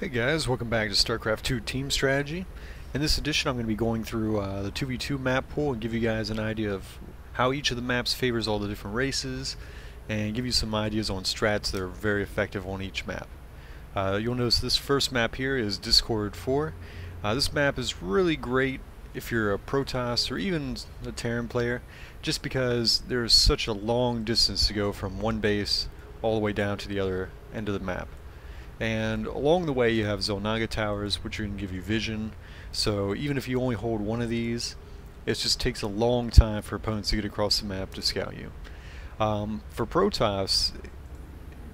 Hey guys, welcome back to StarCraft 2 Team Strategy. In this edition I'm going to be going through the 2v2 map pool and give you guys an idea of how each of the maps favors all the different races and give you some ideas on strats that are very effective on each map. You'll notice this first map here is Discord 4. This map is really great if you're a Protoss or even a Terran player, just because there's such a long distance to go from one base all the way down to the other end of the map. And along the way you have Xel'Naga towers, which are going to give you vision, so even if you only hold one of these, it just takes a long time for opponents to get across the map to scout you. For Protoss,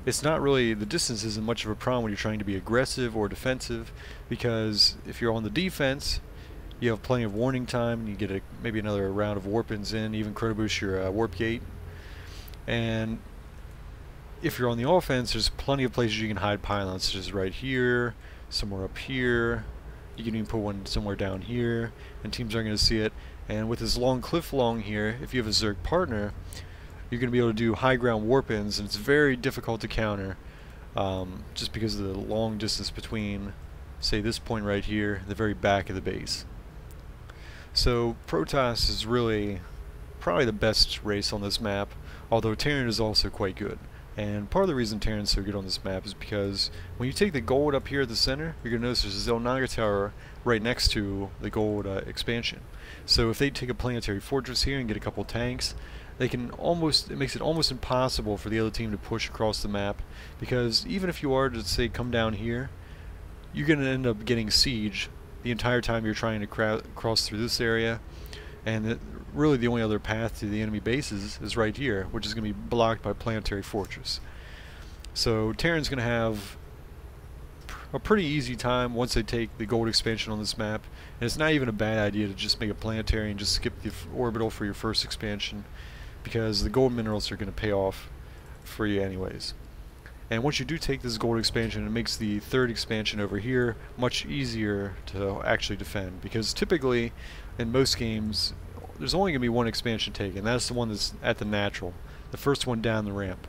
it's not really, the distance isn't much of a problem when you're trying to be aggressive or defensive, because if you're on the defense, you have plenty of warning time, and you get maybe another round of warp-ins in, even crit boost your warp gate. And if you're on the offense, there's plenty of places you can hide pylons, such as right here, somewhere up here. You can even put one somewhere down here, and teams aren't going to see it. And with this long cliff along here, if you have a Zerg partner, you're going to be able to do high ground warp-ins, and it's very difficult to counter, just because of the long distance between, say, this point right here, the very back of the base. So Protoss is really probably the best race on this map, although Terran is also quite good. And part of the reason Terran's so good on this map is because when you take the gold up here at the center, you're going to notice there's a Xel'Naga tower right next to the gold expansion. So if they take a planetary fortress here and get a couple tanks, they can it makes it almost impossible for the other team to push across the map, because even if you are to, say, come down here, you're going to end up getting siege the entire time you're trying to cross through this area. And really the only other path to the enemy bases is right here, which is going to be blocked by planetary fortress. So Terran's going to have a pretty easy time once they take the gold expansion on this map, and it's not even a bad idea to just make a planetary and just skip the orbital for your first expansion, because the gold minerals are going to pay off for you anyways. And once you do take this gold expansion, it makes the third expansion over here much easier to actually defend, because typically in most games there's only going to be one expansion taken. That's the one that's at the natural, the first one down the ramp.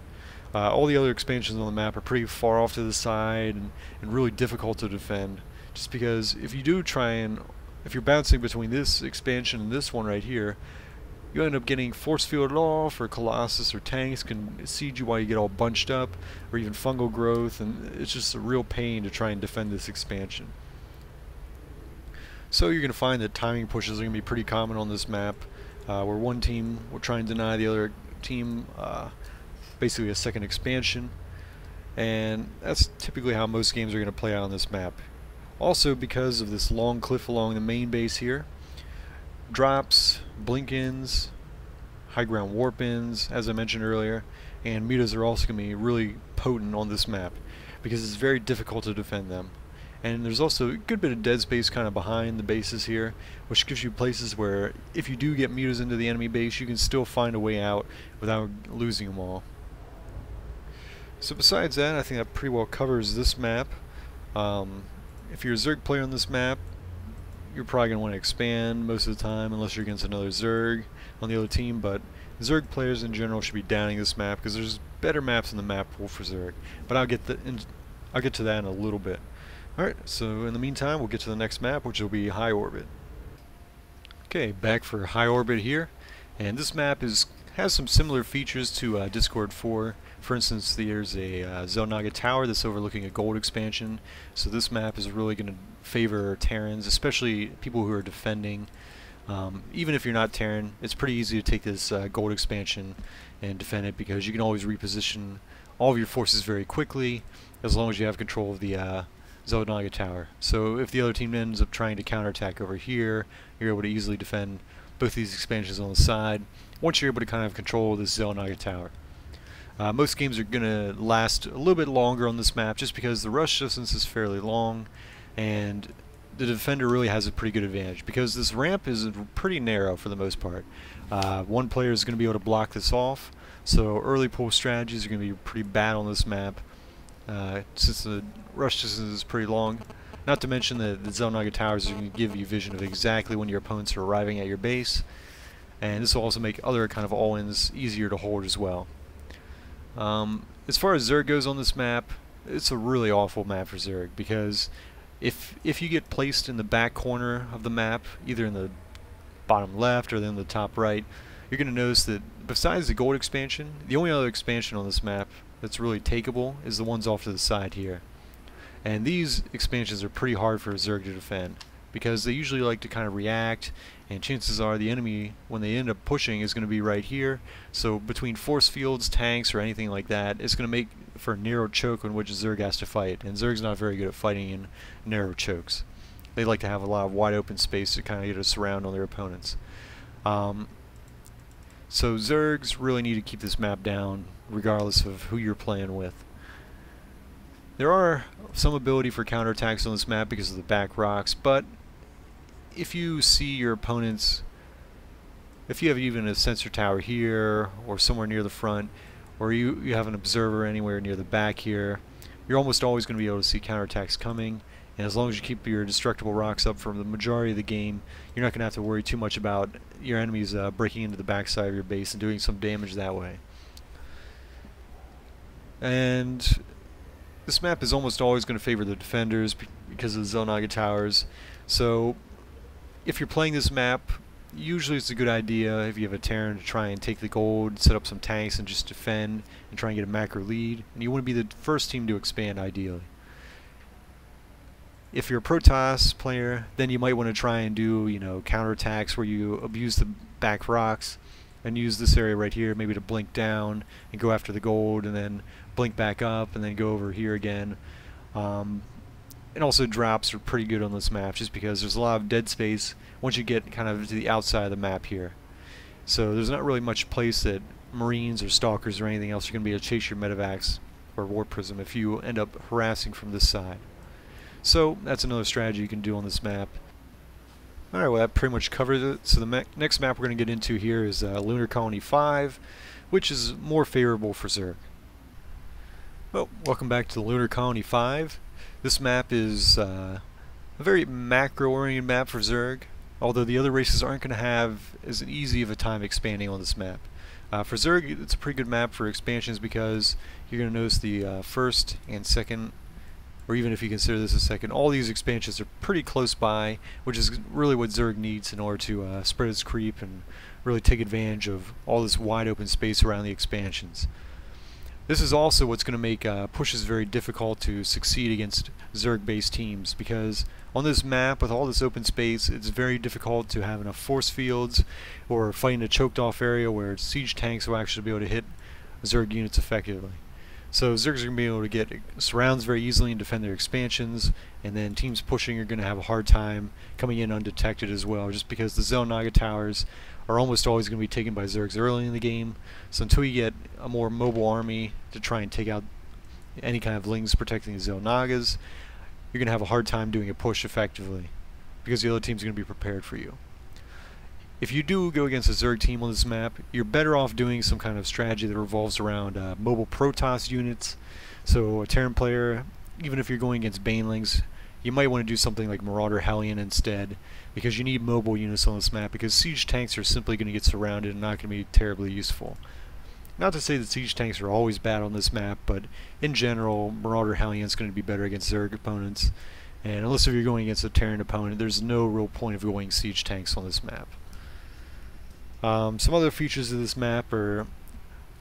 All the other expansions on the map are pretty far off to the side and really difficult to defend, just because if you're bouncing between this expansion and this one right here, you end up getting force fielded off, or Colossus or tanks can siege you while you get all bunched up, or even fungal growth, and it's just a real pain to try and defend this expansion. So you're going to find that timing pushes are going to be pretty common on this map, where one team will try and deny the other team basically a second expansion, and that's typically how most games are going to play out on this map. Also, because of this long cliff along the main base here, drops, blink-ins, high ground warp-ins, as I mentioned earlier, and mutas are also going to be really potent on this map, because it's very difficult to defend them. And there's also a good bit of dead space kind of behind the bases here, which gives you places where if you do get mutas into the enemy base, you can still find a way out without losing them all. So besides that, I think that pretty well covers this map. If you're a Zerg player on this map, you're probably going to want to expand most of the time, unless you're against another Zerg on the other team, but Zerg players in general should be downing this map, because there's better maps in the map pool for Zerg. But I'll get to that in a little bit. Alright, so in the meantime, we'll get to the next map, which will be High Orbit. Okay, back for High Orbit here, and this map has some similar features to Discord 4. For instance, there's a Xel'Naga tower that's overlooking a gold expansion, so this map is really going to favor Terrans, especially people who are defending. Even if you're not Terran, it's pretty easy to take this gold expansion and defend it, because you can always reposition all of your forces very quickly, as long as you have control of the Xel'Naga tower. So if the other team ends up trying to counterattack over here, you're able to easily defend both these expansions on the side, once you're able to kind of control this Xel'Naga tower. Most games are going to last a little bit longer on this map, just because the rush distance is fairly long, and the defender really has a pretty good advantage, because this ramp is pretty narrow for the most part. One player is going to be able to block this off, so early pull strategies are going to be pretty bad on this map, since the rush distance is pretty long. Not to mention that the Xel'Naga towers are going to give you vision of exactly when your opponents are arriving at your base, and this will also make other kind of all-ins easier to hold as well. As far as Zerg goes on this map, it's a really awful map for Zerg, because if you get placed in the back corner of the map, either in the bottom left or then the top right, you're going to notice that besides the gold expansion, the only other expansion on this map that's really takeable is the ones off to the side here. And these expansions are pretty hard for a Zerg to defend, because they usually like to kind of react, and chances are the enemy, when they end up pushing, is going to be right here. So between force fields, tanks, or anything like that, it's going to make for a narrow choke in which Zerg has to fight. And Zerg's not very good at fighting in narrow chokes. They like to have a lot of wide open space to kind of get a surround on their opponents. So Zergs really need to keep this map down regardless of who you're playing with. There are some ability for counterattacks on this map because of the back rocks, but if you see your opponents, if you have even a sensor tower here or somewhere near the front, or you have an observer anywhere near the back here, you're almost always going to be able to see counterattacks coming. And as long as you keep your destructible rocks up for the majority of the game, you're not going to have to worry too much about your enemies breaking into the backside of your base and doing some damage that way. And this map is almost always going to favor the defenders because of the Xel'Naga towers. So if you're playing this map, usually it's a good idea, if you have a Terran, to try and take the gold, set up some tanks, and just defend and try and get a macro lead. And you want to be the first team to expand, ideally. If you're a Protoss player, then you might want to try and do, counterattacks where you abuse the back rocks and use this area right here maybe to blink down and go after the gold, and then blink back up and then go over here again. And also drops are pretty good on this map just because there's a lot of dead space once you get kind of to the outside of the map here. So there's not really much place that Marines or Stalkers or anything else are going to be able to chase your Medivacs or Warp Prism if you end up harassing from this side. So that's another strategy you can do on this map. Alright, well that pretty much covers it. So the next map we're going to get into here is Lunar Colony 5, which is more favorable for Zerg. Well, welcome back to the Lunar Colony 5. This map is a very macro-oriented map for Zerg, although the other races aren't going to have as easy of a time expanding on this map. For Zerg, it's a pretty good map for expansions because you're going to notice the first and second, or even if you consider this a second, all these expansions are pretty close by, which is really what Zerg needs in order to spread its creep and really take advantage of all this wide open space around the expansions. This is also what's going to make pushes very difficult to succeed against Zerg-based teams, because on this map with all this open space, it's very difficult to have enough force fields or fighting a choked off area where siege tanks will actually be able to hit Zerg units effectively. So Zergs are going to be able to get surrounds very easily and defend their expansions, and then teams pushing are going to have a hard time coming in undetected as well, just because the Xel'Naga towers are almost always going to be taken by Zergs early in the game. So until you get a more mobile army to try and take out any kind of lings protecting the Xel'Nagas, you're going to have a hard time doing a push effectively, because the other team's going to be prepared for you. If you do go against a Zerg team on this map, you're better off doing some kind of strategy that revolves around mobile Protoss units. So a Terran player, even if you're going against Banelings, you might want to do something like Marauder Hellion instead, because you need mobile units on this map, because siege tanks are simply going to get surrounded and not going to be terribly useful. Not to say that siege tanks are always bad on this map, but in general, Marauder Hellion is going to be better against Zerg opponents. And unless if you're going against a Terran opponent, there's no real point of going siege tanks on this map. Some other features of this map are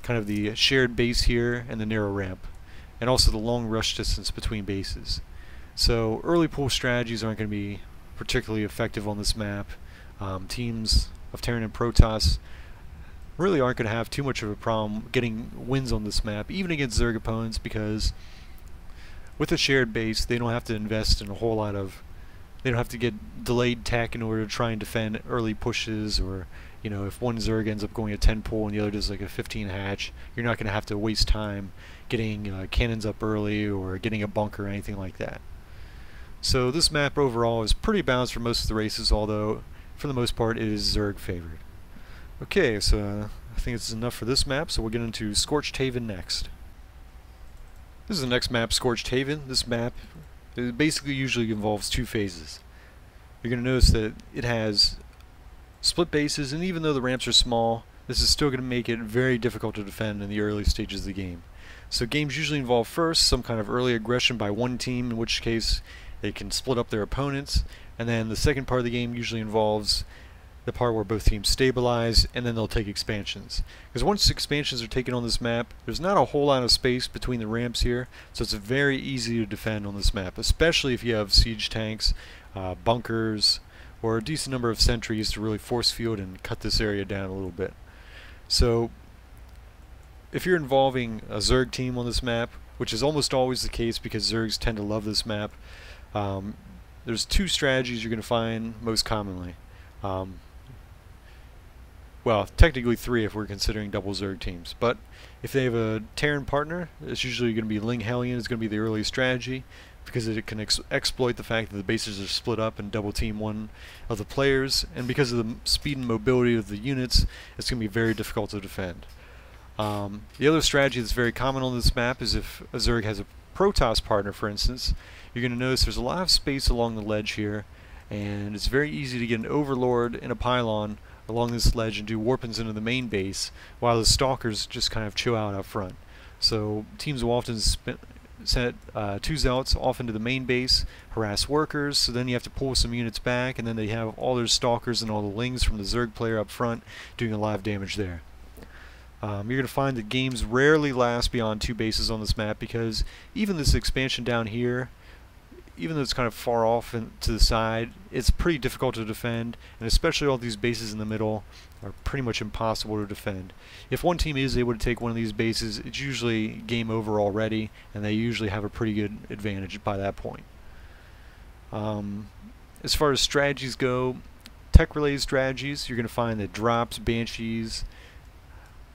kind of the shared base here and the narrow ramp, and also the long rush distance between bases. So early pull strategies aren't going to be particularly effective on this map. Teams of Terran and Protoss really aren't going to have too much of a problem getting wins on this map, even against Zerg opponents, because with a shared base they don't have to invest in a whole lot of, they don't have to get delayed tech in order to try and defend early pushes, or if one Zerg ends up going a 10 pull and the other does like a 15 hatch, you're not going to have to waste time getting cannons up early or getting a bunker or anything like that. So this map overall is pretty balanced for most of the races, although for the most part it is Zerg favored. Okay, so I think this is enough for this map, so we'll get into Scorched Haven next. This is the next map, Scorched Haven. This map basically usually involves two phases. You're going to notice that it has split bases, and even though the ramps are small, this is still going to make it very difficult to defend in the early stages of the game. So games usually involve first some kind of early aggression by one team, in which case they can split up their opponents, and then the second part of the game usually involves the part where both teams stabilize, and then they'll take expansions. Because once expansions are taken on this map, there's not a whole lot of space between the ramps here, so it's very easy to defend on this map, especially if you have siege tanks, bunkers, or a decent number of sentries to really force field and cut this area down a little bit. So if you're involving a Zerg team on this map, which is almost always the case because Zergs tend to love this map, there's two strategies you're going to find most commonly. Well, technically three if we're considering double Zerg teams. But if they have a Terran partner, it's usually going to be Ling Hellion is going to be the early strategy, because it can exploit the fact that the bases are split up and double team one of the players, and because of the speed and mobility of the units, it's going to be very difficult to defend. The other strategy that's very common on this map is if a Zerg has a Protoss partner, for instance, you're going to notice there's a lot of space along the ledge here, and it's very easy to get an Overlord and a Pylon along this ledge and do warpins into the main base, while the Stalkers just kind of chill out front. So teams will often set two Zealots off into the main base, harass workers, so then you have to pull some units back, and then they have all their Stalkers and all the Lings from the Zerg player up front doing a lot of damage there. You're going to find that games rarely last beyond 2 bases on this map, because even this expansion down here, even though it's kind of far off to the side, it's pretty difficult to defend, and especially all these bases in the middle are pretty much impossible to defend. If one team is able to take one of these bases, it's usually game over already, and they usually have a pretty good advantage by that point. As far as strategies go, tech-related strategies, you're going to find that drops, banshees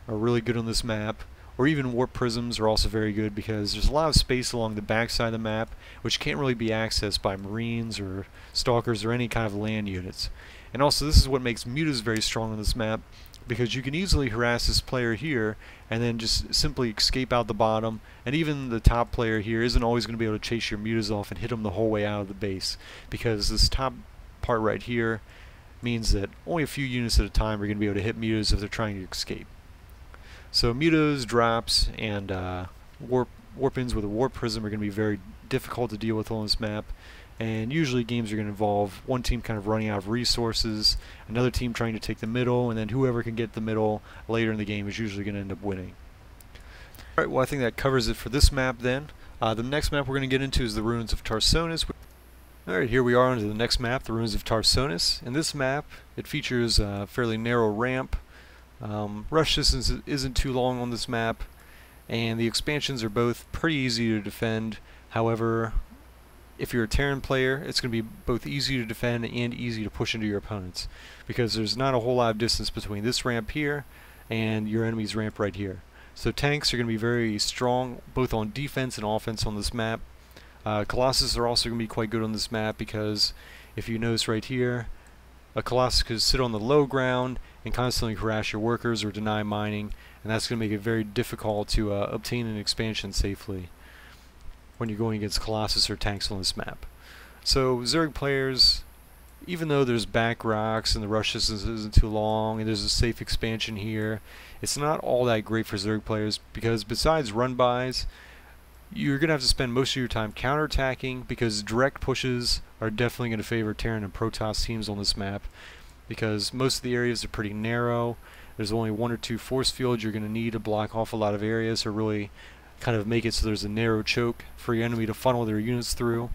are really good on this map, or even warp prisms are also very good, because there's a lot of space along the backside of the map which can't really be accessed by marines or stalkers or any kind of land units. And also this is what makes mutas very strong on this map, because you can easily harass this player here and then just simply escape out the bottom, and even the top player here isn't always going to be able to chase your mutas off and hit them the whole way out of the base, because this top part right here means that only a few units at a time are going to be able to hit mutas if they're trying to escape. So mutas, drops, and warp-ins with a warp prism are going to be very difficult to deal with on this map, and usually games are going to involve one team kind of running out of resources, another team trying to take the middle, and then whoever can get the middle later in the game is usually going to end up winning. Alright, well I think that covers it for this map then. The next map we're going to get into is the Ruins of Tarsonis. Alright, here we are on to the next map, the Ruins of Tarsonis. In this map, it features a fairly narrow ramp. Rush distance isn't too long on this map, and the expansions are both pretty easy to defend. However, if you're a Terran player, it's going to be both easy to defend and easy to push into your opponents, because there's not a whole lot of distance between this ramp here and your enemy's ramp right here. So tanks are going to be very strong both on defense and offense on this map. Colossus are also going to be quite good on this map, because if you notice right here, a Colossus could sit on the low ground and constantly harass your workers or deny mining, and that's going to make it very difficult to obtain an expansion safely when you're going against Colossus or tanks on this map. So Zerg players, even though there's back rocks and the rush distance isn't too long and there's a safe expansion here, it's not all that great for Zerg players, because besides run-bys, you're going to have to spend most of your time counterattacking, because direct pushes are definitely going to favor Terran and Protoss teams on this map, because most of the areas are pretty narrow. There's only 1 or 2 force fields you're going to need to block off a lot of areas, or really kind of make it so there's a narrow choke for your enemy to funnel their units through.